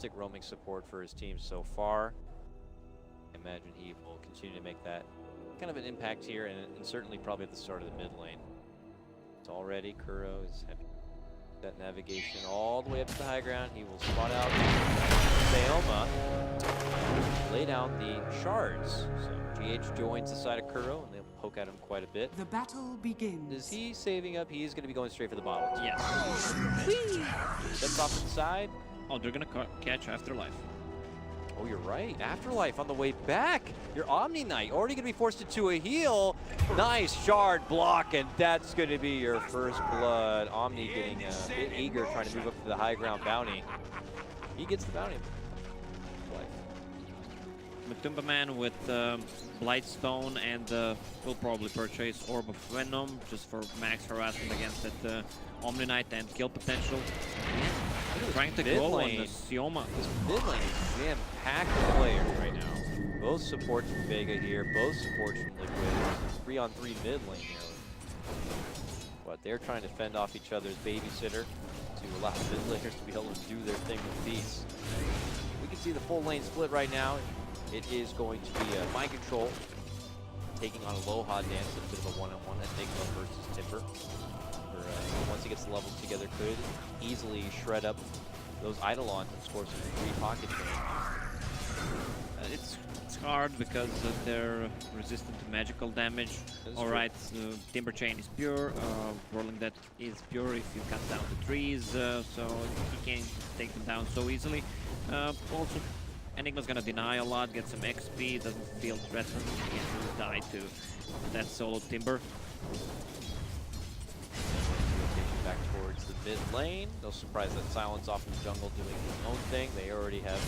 fantastic roaming support for his team so far. I imagine he will continue to make that kind of an impact here, and certainly probably at the start of the mid lane. It's already Kuro is having that navigation all the way up to the high ground. He will spot out Sayoma, lay down the shards. So GH joins the side of Kuro, and they'll poke at him quite a bit. The battle begins. Is he saving up? He's going to be going straight for the bottle. Yes. Steps off to the side. Oh, they're gonna catch Afterlife. Oh, you're right. Afterlife on the way back. Your Omni Knight already going to be forced into a heal. Nice shard block, and that's going to be your first blood. Omni getting a bit eager, trying to move up to the high ground bounty. He gets the bounty. Matumba Man with Blightstone and will probably purchase Orb of Venom just for max harassment against that Omni Knight and kill potential. Trying to go on the Sioma. This mid lane is jam-packed with players right now. Both supports from Vega here, both supports from Liquid. 3-on-3 mid lane here. But they're trying to fend off each other's babysitter to allow mid laners to be able to do their thing with peace. We can see the full lane split right now. It is going to be Mind Control taking on Aloha Dance, a bit of a one-on-one. Enigma versus Timber. Once he gets the levels together, could easily shred up those Eidolons and score some free pocket games. It's hard because they're resistant to magical damage. Alright, Timber Chain is pure, Rolling Death is pure if you cut down the trees, so he can't take them down so easily. Also, Enigma's gonna deny a lot, get some XP, doesn't feel threatened, he can really die to that solo Timber. Back towards the mid lane. No surprise that Silence off in the jungle doing his own thing. They already have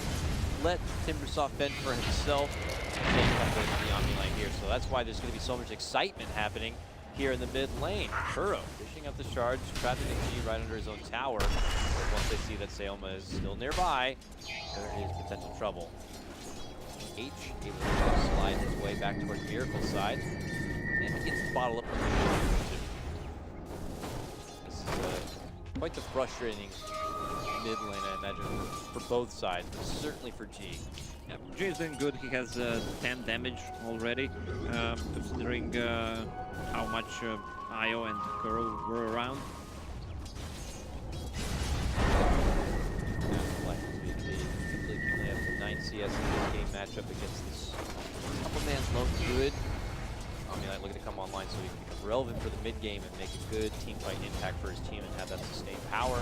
let Timbersoft fend for himself and take up the Omni Knight here. So that's why there's going to be so much excitement happening here in the mid lane. Kuro fishing up the shards, trapping the G right under his own tower. But once they see that Sayoma is still nearby, there is potential trouble. H able to slide his way back towards Miracle's side. And he gets the bottle up. Quite the frustrating mid lane, I imagine, for both sides, but certainly for G. Yeah, G is doing good. He has 10 damage already, considering how much Io and Kuro were around. They typically can only have 9 CS in this game matchup against this couple-man lone good. Omni Knight looking to come online so he can become relevant for the mid game and make a good team fight impact for his team and have that sustained power.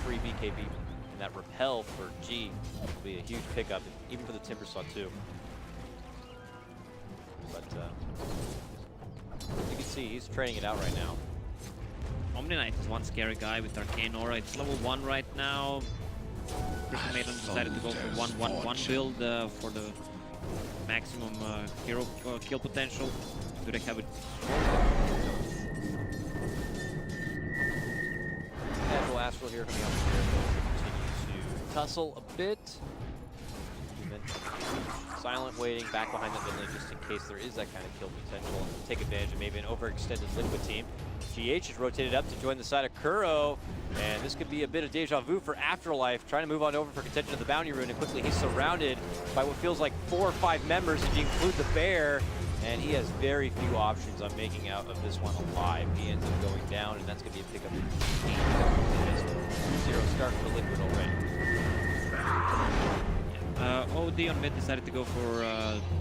Free BKB and that repel for G will be a huge pickup, even for the Timbersaw too. But you can see he's training it out right now. Omni Knight is one scary guy with Arcane Aura. It's level 1 right now. Crystal Maiden decided to go for 1-1-1 build for the maximum hero kill potential. Do they have it? Casual Astral here coming out from Miracle. Continue to tussle a bit. You mentioned Silent waiting back behind the mid lane just in case there is that kind of kill potential and take advantage of maybe an overextended Liquid team. GH is rotated up to join the side of Kuro, and this could be a bit of deja vu for Afterlife, trying to move on over for contention of the bounty rune, and quickly he's surrounded by what feels like 4 or 5 members if you include the bear. And he has very few options on making out of this one alive. He ends up going down, and that's going to be a pickup in 2-0 start for Liquid already. OD on mid decided to go for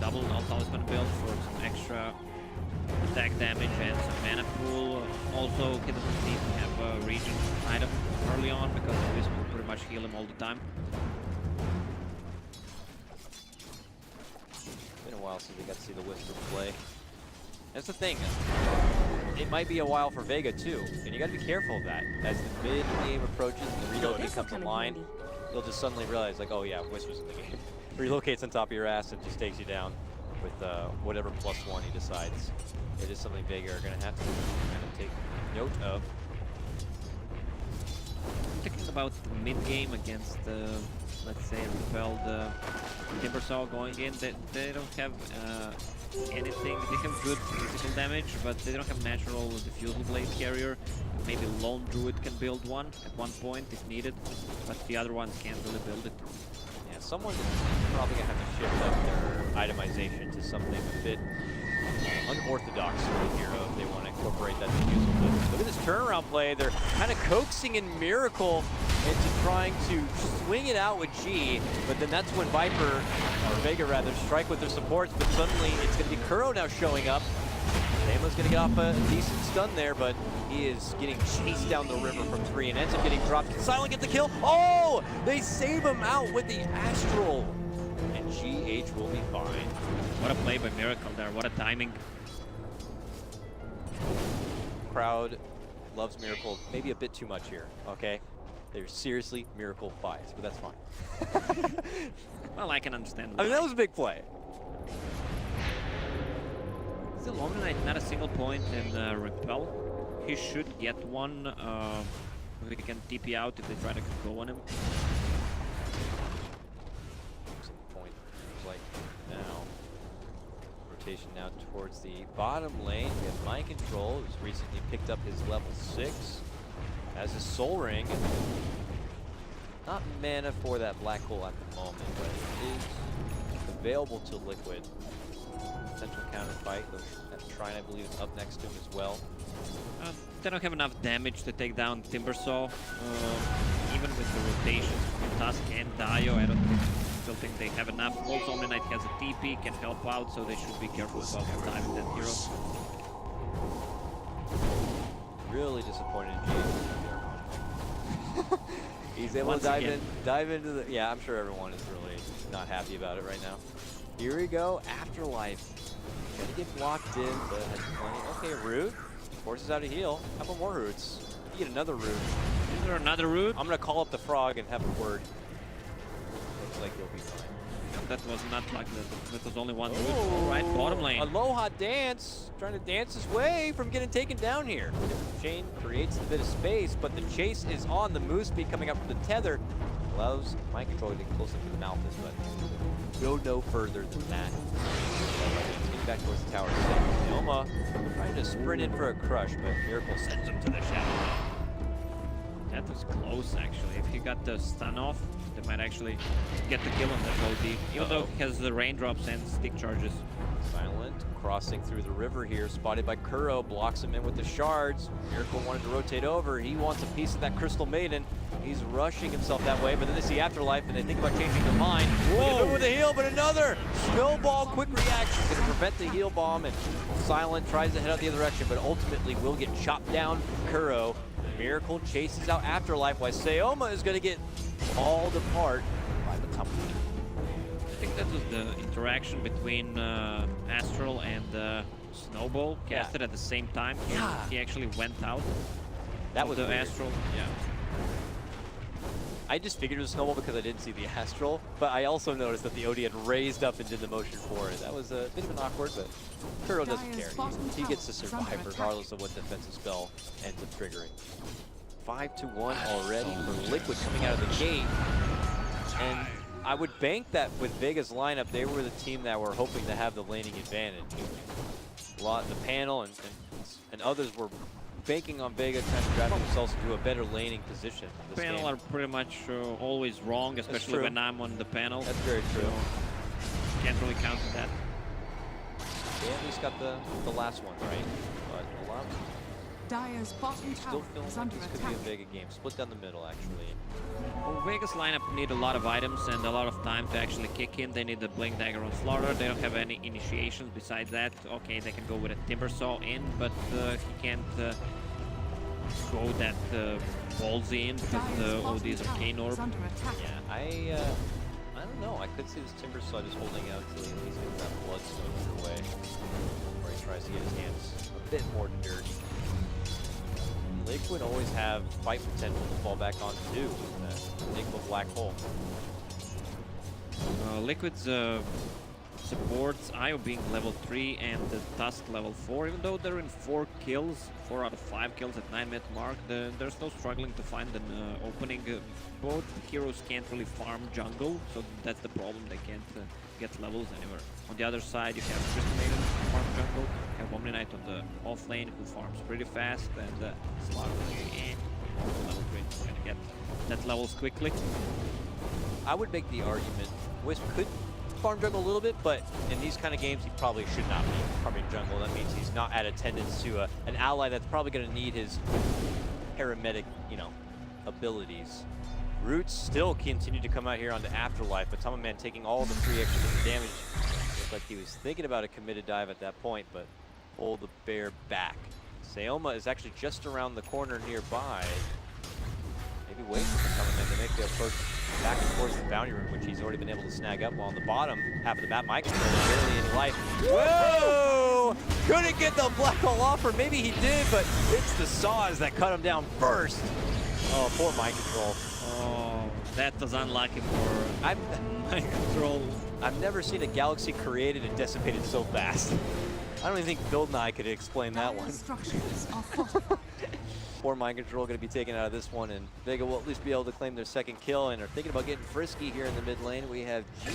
double Talisman build for some extra attack damage and some mana pool. Also, he doesn't need to have a region item early on because this will pretty much heal him all the time. Been a while since we got to see the Whisper play. That's the thing. It might be a while for Vega too, and you got to be careful of that. As the mid game approaches and the relocate comes online, you'll just suddenly realize, like, oh yeah, Whisper's in the game. Relocates on top of your ass and just takes you down with whatever +1 he decides. It is something Vega are going to have to kind of take note of. Thinking about the mid game against, let's say, repelled Timbersaw going in, they don't have anything. They have good physical damage, but they don't have natural diffusal blade carrier. Maybe Lone Druid can build one at one point if needed, but the other ones can't really build it. someone is probably going to have to shift up their itemization to something a bit unorthodox for the hero if they want to incorporate that defusal. But look at this turnaround play. They're kind of coaxing in Miracle into trying to swing it out with G, but then that's when Viper, or Vega rather, strike with their supports, but suddenly it's going to be Kuro now showing up. Nemo's going to get off a decent stun there, but he is getting chased down the river from 3 and ends up getting dropped. Can Silent get the kill? Oh! They save him out with the Astral! And GH will be fine. What a play by Miracle there, what a timing. Crowd loves Miracle maybe a bit too much here, okay? They're seriously Miracle biased, but that's fine. Well, I can understand. I mean, that was a big play. Still, Omni Knight not a single point in Repel. He should get one. We can TP out if they try to go on him. Point like now. Rotation now towards the bottom lane. We have Mind Control, who's recently picked up his level 6. Has his Soul Ring. Not mana for that black hole at the moment, but it is available to Liquid. Potential counterfight. Trine, I believe, is up next to him as well. They don't have enough damage to take down Timbersaw. Even with the rotations from Tusk and Dio, I still think they have enough. Also, Omni Knight has a TP, can help out, so they should be careful about timing that hero. Really disappointed in James. He's able to dive into the. Yeah, I'm sure everyone is really not happy about it right now. Here we go, Afterlife. Gonna get blocked in, but has plenty. Okay, root. Forces out a heal. How about more roots? You get another root. Is there another root? I'm gonna call up the frog and have a word. Looks like you'll be fine. That was not like that. That was only one root. All right, bottom lane. Aloha Dance, trying to dance his way from getting taken down here. Chain creates a bit of space, but the chase is on. The move speed coming up from the tether allows Mind Control to get closer to the Malthus, but go no further than that. Getting back towards the tower. Neoma trying to sprint in for a crush, but Miracle sends him to the shadow. That was close, actually. If he got the stun off, they might actually get the kill on that OD. Even though he has the raindrops and stick charges. Silent crossing through the river here, spotted by Kuro, blocks him in with the shards. Miracle wanted to rotate over. He wants a piece of that Crystal Maiden. He's rushing himself that way, but then they see Afterlife and they think about changing their mind. Whoa! With a heal, but another snowball quick reaction. Gonna prevent the heal bomb, and Silent tries to head out the other direction, but ultimately will get chopped down from Kuro. Miracle chases out Afterlife while Sayoma is gonna get hauled apart by the company. I think that was the interaction between Astral and Snowball casted at the same time. He actually went out. That was the weird. Astral. Yeah. I just figured it was Snowball because I didn't see the Astral, but I also noticed that the OD had raised up and did the motion for it. That was a bit of an awkward, but Kuro doesn't care. He gets to survive regardless of what defensive spell ends up triggering. 5-1 already for Liquid coming out of the gate. And I would bank that with Vega's lineup, they were the team that were hoping to have the laning advantage. The panel and others were banking on Vega trying to draft themselves into a better laning position. Panel are pretty much always wrong, especially when I'm on the panel. That's very true. So can't really count on that. They at least got the last one right, but a lot. Dire's bottom Still tower feeling is like under this could attack. be a Vega game. Split down the middle, actually. Well, Vega's lineup need a lot of items and a lot of time to actually kick in. They need the Blink Dagger on Slaughter. They don't have any initiations besides that. Okay, they can go with a Timbersaw in, but he can't go that ballsy in because the OD's Arcane Orb. Yeah, I don't know. I could see this Timbersaw just holding out until he at least gets that Bloodstone underway, where he tries to get his hands a bit more dirty. Liquid always have fight potential to fall back on too with that Enigma Black Hole. Liquid's supports Io being level 3 and the Tusk level 4, even though they're in 4 kills, 4 out of 5 kills at 9-minute mark, they're still struggling to find an opening. Both heroes can't really farm jungle, so that's the problem, they can't get levels anywhere. On the other side you have Crystal Maiden who farm jungle, you have Omni Knight on the off lane who farms pretty fast, and Slaughter also level 3, gonna get that levels quickly. I would make the argument Wisp could farm jungle a little bit, but in these kind of games, he probably should not be farming jungle. That means he's not at attendance to an ally that's probably going to need his paramedic, you know, abilities. Roots still continue to come out here on the Afterlife, but Tamaman taking all the free extra damage. Looked like he was thinking about a committed dive at that point, but pull the bear back. Sayoma is actually just around the corner nearby. Maybe wait for Tamaman to make the approach back towards the bounty room, which he's already been able to snag up. While on the bottom half of the map, Mike control barely any life. Whoa! Couldn't get the black hole off, or maybe he did, but it's the saws that cut him down first. Oh, poor Mind Control. Oh, that was unlucky for Mind Control. I've never seen a galaxy created and decimated so fast. I don't even think Build and I could explain that one. Structures are fortified. Poor Mind Control going to be taken out of this one, and Vega will at least be able to claim their second kill, and are thinking about getting frisky here in the mid lane. We have G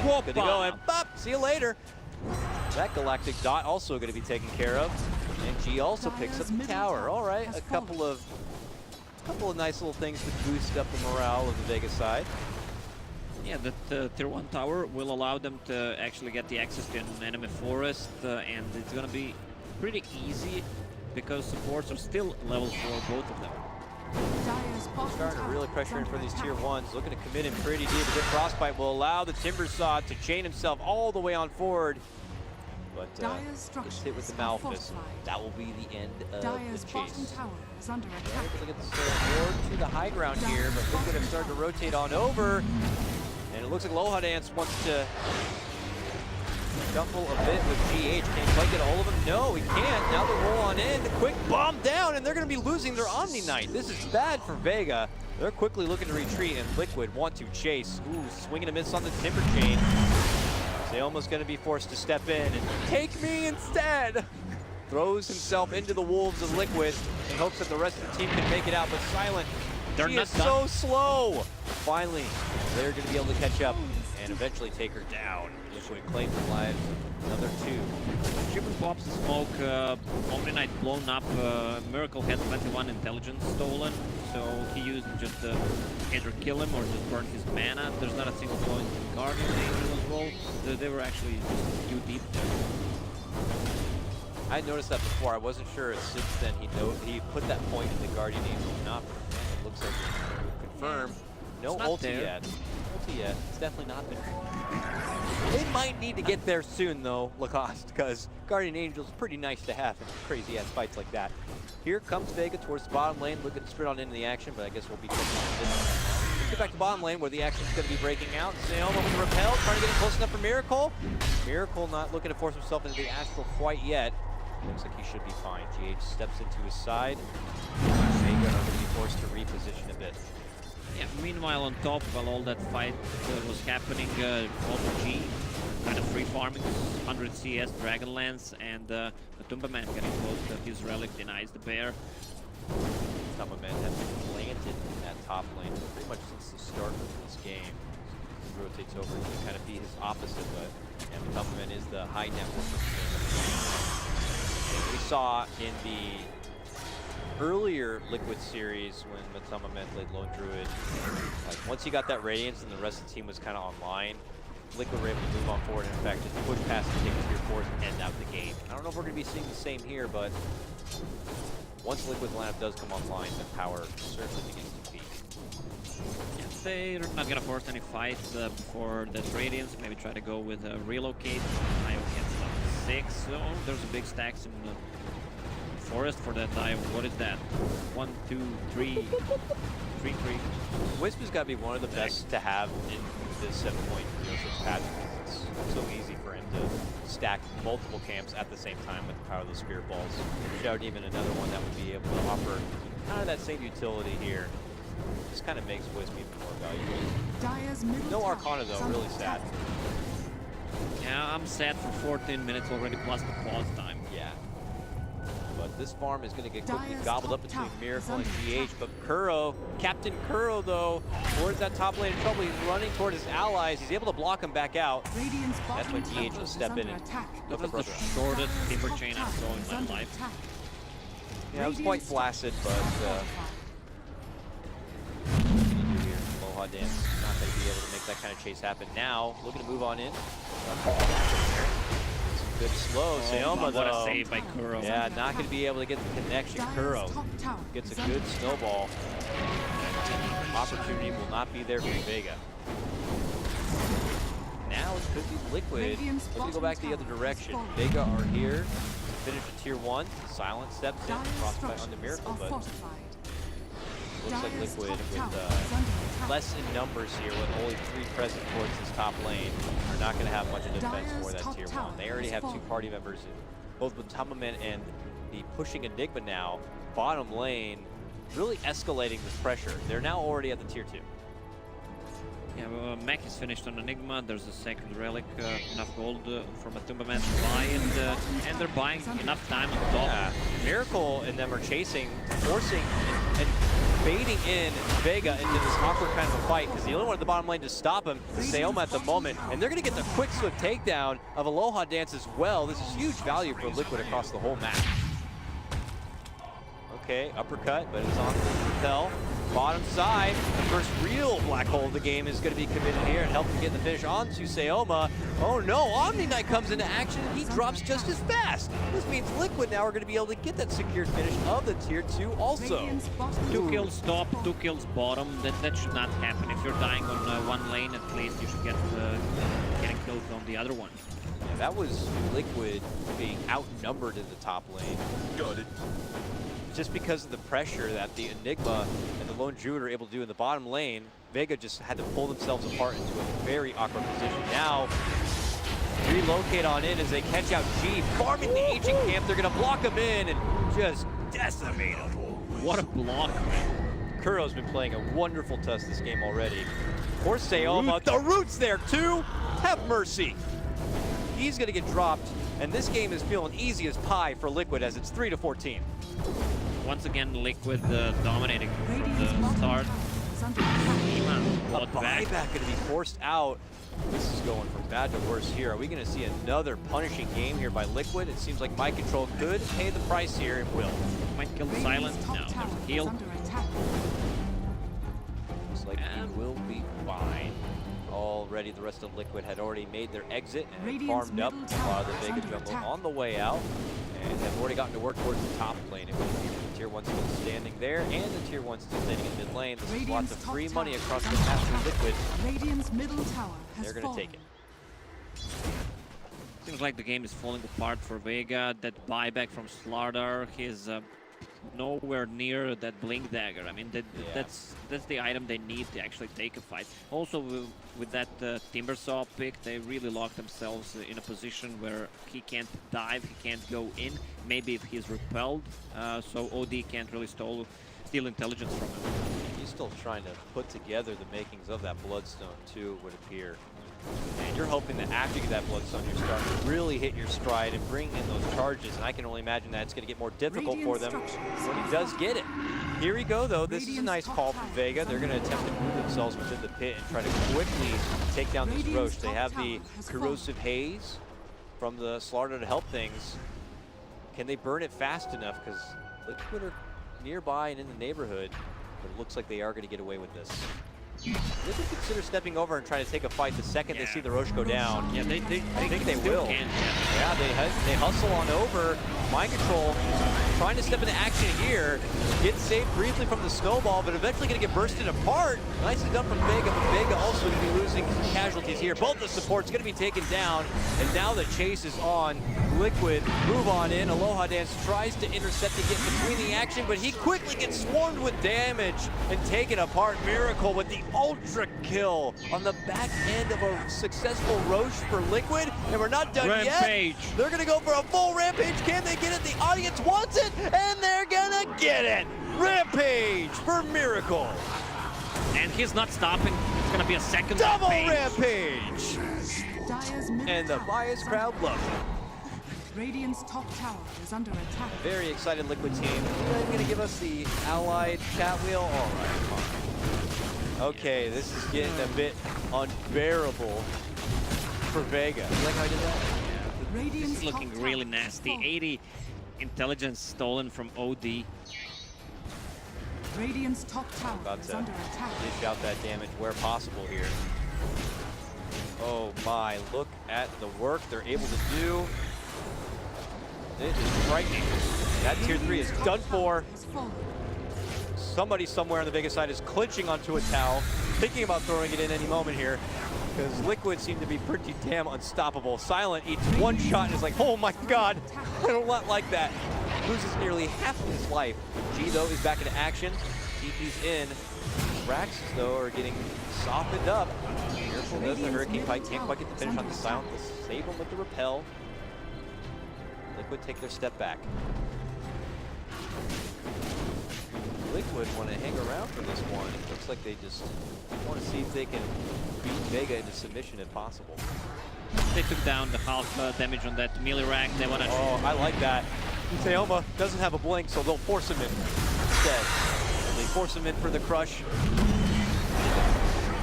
good to go, and bop, see you later. That Galactic Dot also going to be taken care of, and G also picks up the tower. All right, a couple of nice little things to boost up the morale of the Vega side. Yeah, that tier 1 tower will allow them to actually get the access to an enemy forest, and it's gonna be pretty easy because supports are still level 4, both of them. Starting to really pressure in for these tier 1s, looking to commit him pretty deep. A good Frostbite will allow the Timber Saw to chain himself all the way on forward. But gets hit with the Malphus. That will be the end of the chase. Able to get the ward to the high ground here, but Liquid have started to rotate on over. And it looks like Loha Dance wants to shuffle a bit with GH. Can't quite get a hold of him. No, he can't. Now they roll on in. The quick bomb down, and they're going to be losing their Omni Knight. This is bad for Vega. They're quickly looking to retreat, and Liquid want to chase. Ooh, swinging a miss on the Timber Chain. Sayoma's going to be forced to step in and take me instead. Throws himself into the wolves of Liquid in hopes that the rest of the team can make it out, but Silent, she is so slow. Finally, they're going to be able to catch up and eventually take her down. Liquid claims her lives, another 2. Shipment pops the smoke, Omni Knight blown up, Miracle had 21 intelligence stolen, so he used just either kill him or just burn his mana. There's not a single point in Guardian Angel as well. They were actually just too deep there. I noticed that before. I wasn't sure if since then he put that point in the Guardian Angel or not. It looks like it would confirm. No ulti yet. Ulti yet. It's definitely not there. They might need to get there soon though, Lacoste, because Guardian Angel is pretty nice to have in crazy ass fights like that. Here comes Vega towards the bottom lane, looking to sprint on into the action, but I guess we'll be taking this. Let's get back to bottom lane where the action's going to be breaking out. Sayoma with the repel, trying to get it close enough for Miracle. Miracle not looking to force himself into the Astral quite yet. Looks like he should be fine. GH steps into his side. Vega are going to be forced to reposition a bit. Yeah, meanwhile on top, while all that fight was happening, also G kind of free farming 100 CS Dragonlance, and the Tumbaman getting close to his relic denies the bear. Tumbaman has been planted in that top lane pretty much since the start of this game. He rotates over to kind of be his opposite, but Tumbaman is the high network. We saw in the earlier Liquid series when Matama played Lone Druid, like once he got that Radiance and the rest of the team was kind of online, Liquid were able to move on forward and in fact just push past the tier 4s and end out the game. I don't know if we're going to be seeing the same here, but once Liquid's lineup does come online, the power certainly begins to peak. Yeah, they're not going to force any fights before that Radiance, maybe try to go with a relocate. Io gets up to 6, so there's a big stacks in the forest for that Io. What is that? 1, 2, 3. 3. Wisp has got to be one of the best to have in this 7.06 patch because it's so easy for him to stack multiple camps at the same time with the power of those Spirit Balls. Shout even another one that would be able to offer kind of that same utility here. This kind of makes Wisp even more valuable. No Arcana though, really sad. Yeah, I'm sad for 14 minutes already plus the pause time. Yeah. But this farm is going to get quickly gobbled up between Miracle and GH, but Kuro, Captain Kuro though, towards that top lane of trouble. He's running toward his allies. He's able to block him back out. That's when GH will step in and that was the shortest timber chain I saw in my life. Yeah, it was quite flaccid, but Aloha Dance not going to be able to make that kind of chase happen. Now, looking to move on in. Good slow. Sayoma, what though. a save by Kuro. Yeah, not going to be able to get the connection. Kuro gets a good snowball. Opportunity will not be there for Vega. Now it could be Liquid. Looking to go back the other direction. Vega are here to finish the tier 1. Silent steps in, crossfight on the Miracle, but looks like Liquid with less in numbers here with only 3 present towards this top lane are not going to have much of defense for that tier 1. They already have 2 party members, both with Tamaman and the pushing Enigma now. Bottom lane really escalating this pressure. They're now already at the tier 2. Yeah, well, Mac is finished on Enigma. There's a Sacred Relic, enough gold from a Tumbaman to buy, and they're buying enough time on top. Yeah. Miracle and them are chasing, forcing, and baiting in Vega into this awkward kind of a fight, because the only one at the bottom lane to stop him is Sayoma at the moment, and they're going to get the quick swift takedown of Aloha Dance as well. This is huge value for Liquid across the whole map. Okay, uppercut, but it's on the repel. Bottom side, the first real black hole of the game is going to be committed here and help to get the finish onto Sayoma. Oh no, Omni Knight comes into action and he drops just as fast. This means Liquid now are going to be able to get that secured finish of the tier 2 also. 2 kills top, 2 kills bottom. That should not happen. If you're dying on one lane, at least you should get getting killed on the other one. Yeah, that was Liquid being outnumbered in the top lane. Got it. Just because of the pressure that the Enigma and the Lone Druid are able to do in the bottom lane, Vega just had to pull themselves apart into a very awkward position. Now, relocate on in as they catch out G, farming the Ancient Camp. They're going to block him in and just decimate him. What a block, man. Kuro's been playing a wonderful test this game already. Poor Sayoma, the root's there too! Have mercy! He's going to get dropped, and this game is feeling easy as pie for Liquid as it's 3-14. Once again, Liquid dominating from the start. A buyback going to be forced out. This is going from bad to worse here. Are we going to see another punishing game here by Liquid? It seems like Mind Control could pay the price here and will. Might kill the Silent. No, there's a heal. Looks like he will be fine. Already, the rest of Liquid had already made their exit and farmed up a lot of the Vega jungle on the way out, and have already gotten to work towards the top lane. It will be the tier 1 still standing there, and the tier 1 still standing in mid lane. This is lots of free money across the map for Liquid. Radiant's middle tower has They're going to take it. Seems like the game is falling apart for Vega. That buyback from Slardar, he's nowhere near that Blink Dagger. I mean, that's the item they need to actually take a fight. Also, with that Timbersaw pick, they really locked themselves in a position where he can't dive, he can't go in. Maybe if he's repelled, so OD can't really steal intelligence from him. He's still trying to put together the makings of that Bloodstone too, it would appear. And you're hoping that after you get that Bloodstone, you're starting to really hit your stride and bring in those charges. And I can only imagine that it's going to get more difficult for them when he does get it. Here we go, though. This is a nice call from Vega. They're going to attempt to move themselves within the pit and try to quickly take down this Roche. They have the Corrosive Haze from the Slaughter to help things. Can they burn it fast enough? Because Liquid are nearby and in the neighborhood, but it looks like they are going to get away with this. They could consider stepping over and trying to take a fight the second they see the Roche go down. Yeah, I think they will. Yeah, they hustle on over. Mind Control trying to step into action here. Gets saved briefly from the snowball, but eventually going to get bursted apart. Nicely done from Vega, but Vega also going to be losing casualties here. Both the supports going to be taken down, and now the chase is on. Liquid move on in. Aloha Dance tries to intercept to get between the action, but he quickly gets swarmed with damage and taken apart. Miracle with the ultra kill on the back end of a successful Roche for Liquid, and we're not done Rampage. yet. They're gonna go for a full Rampage. Can they get it? The audience wants it, and they're gonna get it. Rampage for Miracle. And he's not stopping. It's gonna be a second Double Rampage. And the biased crowd loves it. Radiant's top tower is under attack. Very excited Liquid team. Are you gonna give us the allied chat wheel? All right, fine. Okay, this is getting a bit unbearable for Vega. You like how I did that? Yeah, this is looking really nasty. 80 intelligence stolen from OD. Radiant's top tower About is to under attack. dish out that damage where possible here. Oh my, look at the work they're able to do. It is frightening. That tier 3 is done for. Somebody somewhere on the Vega side is clinching onto a towel, thinking about throwing it in any moment here, because Liquid seem to be pretty damn unstoppable. Silent eats one shot and is like, oh my god, I don't like that. Loses nearly half of his life. G, though, is back into action. DP's in. Raxes, though, are getting softened up. Careful, does the Hurricane Pike. Can't quite get the finish on the Silent. They'll save him with the Repel. Liquid take their step back. Liquid want to hang around for this one. It looks like they just want to see if they can beat Vega into submission if possible. They took down the half damage on that melee rack. They want to. Oh, I like that. Teoma doesn't have a blink, so they'll force him in instead. They force him in for the crush.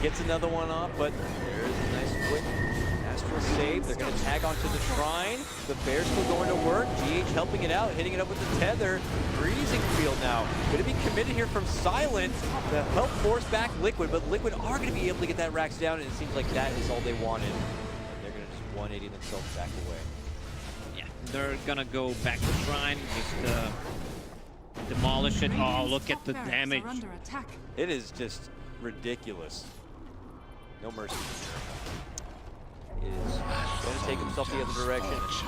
Gets another one off, but there's a nice quick Astral save. They're going to tag onto the Shrine. The Bear's still going to work. GH helping it out, hitting it up with the tether. Freezing field now. Going to be committed here from Silent to help force back Liquid, but Liquid are going to be able to get that Rax down, and it seems like that is all they wanted. And they're going to just 180 themselves back away. Yeah, they're going to go back to Shrine, just demolish it. Oh, look at the damage. It is just ridiculous. No mercy. Is going to take himself the other direction.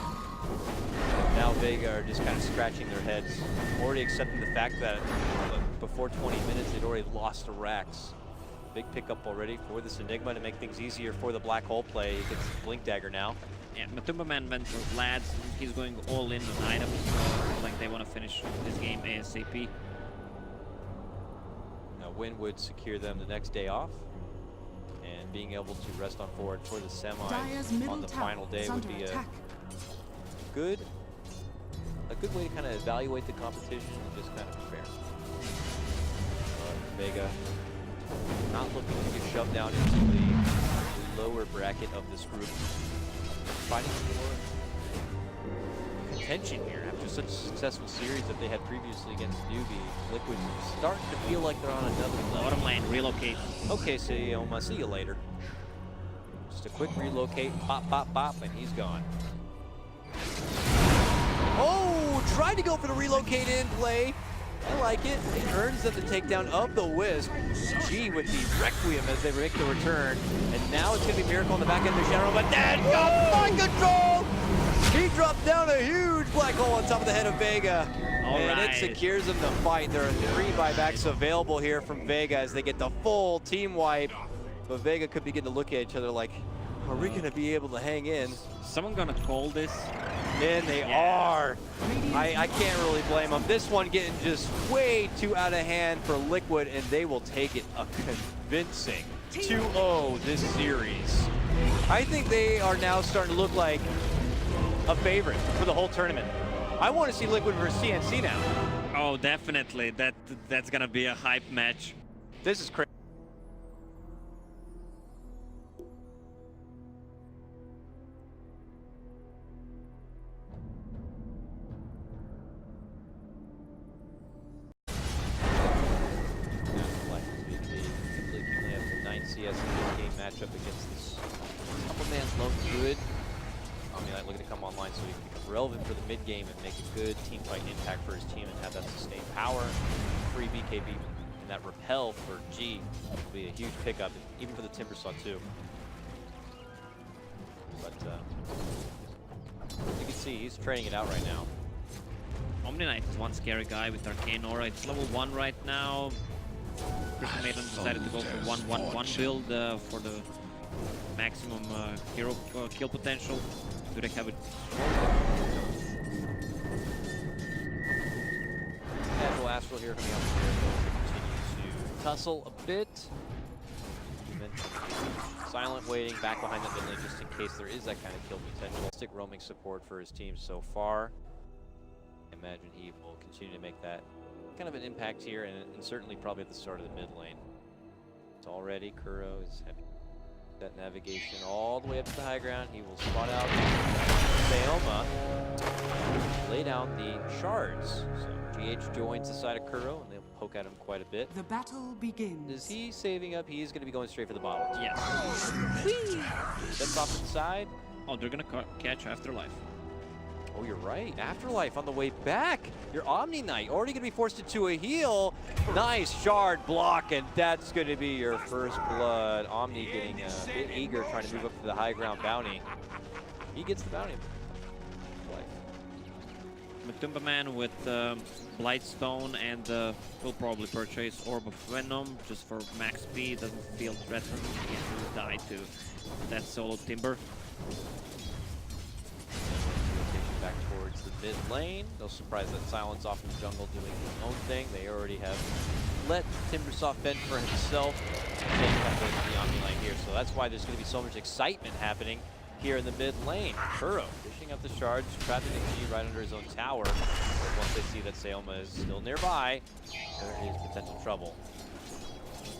Now Vega are just kind of scratching their heads, already accepting the fact that before 20 minutes they'd already lost to Rax. Big pickup already for this Enigma to make things easier for the Black Hole play. He gets Blink Dagger now. Yeah, Matumba Man went for Vlad's. He's going all in on items, so like they want to finish this game ASAP. Now win would secure them the next day off. And being able to rest on forward for the semis on the final day would be a good way to kind of evaluate the competition and just kind of prepare. Vega not looking to get shoved down into the lower bracket of this group. Fighting for contention here after such a successful series that they had previously against Newbie. Liquid starting to feel like they're on another level. Bottom lane, relocate. Okay, Seoma, see you later. Just a quick relocate, pop, pop, pop, and he's gone. Oh, tried to go for the relocate in play. I like it. It earns them the takedown of the Wisp. G with the Requiem as they make the return. And now it's going to be Miracle on the back end of the Shadow, but then got mind control! He dropped down a huge black hole on top of the head of Vega. And it secures them the fight. There are 3 buybacks available here from Vega as they get the full team wipe. But Vega could begin to look at each other like, are we going to be able to hang in? Someone going to call this? And they are. I can't really blame them. This one getting just way too out of hand for Liquid, and they will take it a convincing 2-0 this series. I think they are now starting to look like a favorite for the whole tournament. I want to see Liquid versus CNC now. Oh, definitely. That's gonna be a hype match. This is crazy. CS game matchup against this couple man's low good. I mean, like, looking to come online so he can become relevant for the mid game and make a good team fight impact for his team and have that sustained power. Free BKB and that repel for G will be a huge pickup, even for the Timbersaw too. But you can see he's training it out right now. Omni Knight is one scary guy with Arcane Aura. It's level 1 right now. Crystal Maiden decided to go for 1-1-1 build for the maximum hero kill potential. Do they have it? Casual Astral here coming up here. Continue to tussle a bit. You mentioned Silent waiting back behind the mid lane just in case there is that kind of kill potential. Stick roaming support for his team so far. I imagine he will continue to make that kind of an impact here, and certainly probably at the start of the mid lane. It's already Kuro is having that navigation all the way up to the high ground. He will spot out Seoma, lay down the shards. So GH joins the side of Kuro, and they'll poke at him quite a bit. The battle begins. Is he saving up? He is going to be going straight for the bottle. Yes. Steps off to the side. Oh, they're gonna catch Afterlife. Oh, you're right. Afterlife on the way back. Your Omni Knight already going to be forced into a heal. Nice shard block, and that's going to be your first blood. Omni getting a bit eager, trying to move up to the high ground bounty. He gets the bounty. Matumba Man with Blightstone and will probably purchase Orb of Venom just for max speed. Doesn't feel threatened. He can die to that solo Timber. Back towards the mid lane. No surprise that Silence off in the jungle doing his own thing. They already have let Timbersoft fend for himself and taking up the Omni Lane here. So that's why there's going to be so much excitement happening here in the mid lane. Kuro fishing up the shards, trapping the key right under his own tower. But once they see that Sayoma is still nearby, there is potential trouble.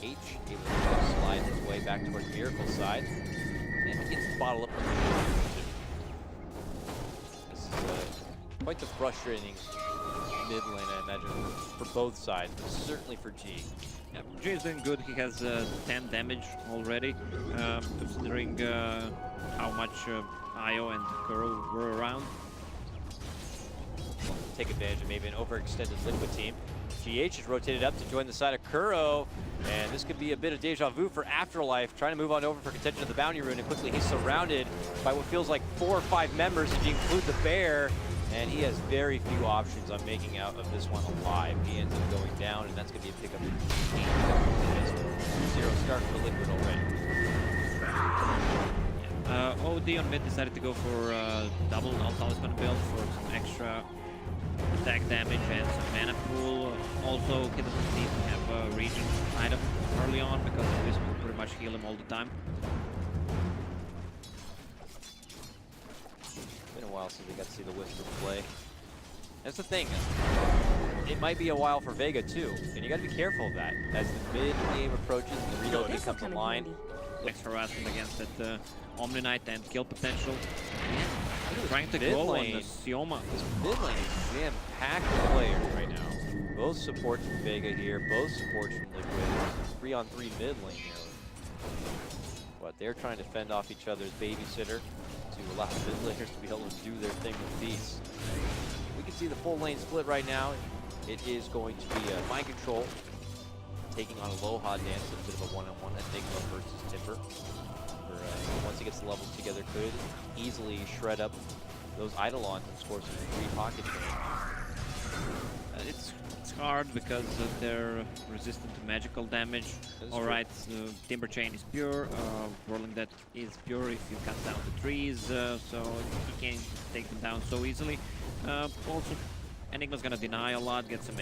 H able to slide his way back towards Miracle side. And he gets the bottle up. Quite the frustrating mid lane, I imagine, for both sides, but certainly for G. Yeah, G is doing good. He has 10 damage already, considering how much Io and Kuro were around. Take advantage of maybe an overextended Liquid team. GH is rotated up to join the side of Kuro, and this could be a bit of deja vu for Afterlife, trying to move on over for contention of the bounty rune, and quickly he's surrounded by what feels like 4 or 5 members if you include the bear. And he has very few options on making out of this one alive. He ends up going down, and that's going to be a pickup in 2-0 start for Liquid already. OD on mid decided to go for double talisman build for some extra attack damage and some mana pool. Also, he doesn't need to have a region item early on because this will pretty much heal him all the time. While since we got to see the Whisper play. That's the thing. It might be a while for Vega too, and you got to be careful of that. As the mid game approaches and the reload becomes online. Next harassment against that Omni Knight and kill potential. Trying to mid go lane, on the Sioma. This mid lane is jam-packed with players right now. Both supports from Vega here, both supports from Liquid. 3-on-3 mid lane here. But they're trying to fend off each other's babysitter to allow the mid laners to be able to do their thing with peace. We can see the full lane split right now. It is going to be a mind control, taking on Aloha Dance, a bit of a one-on-one Enigma versus Timber. Once he gets the levels together, could easily shred up those Eidolons and score some free pocket games. It's hard because they're resistant to magical damage. Alright, Timber Chain is pure, Whirling that is pure if you cut down the trees, so he can't take them down so easily. Also, Enigma's gonna deny a lot, get some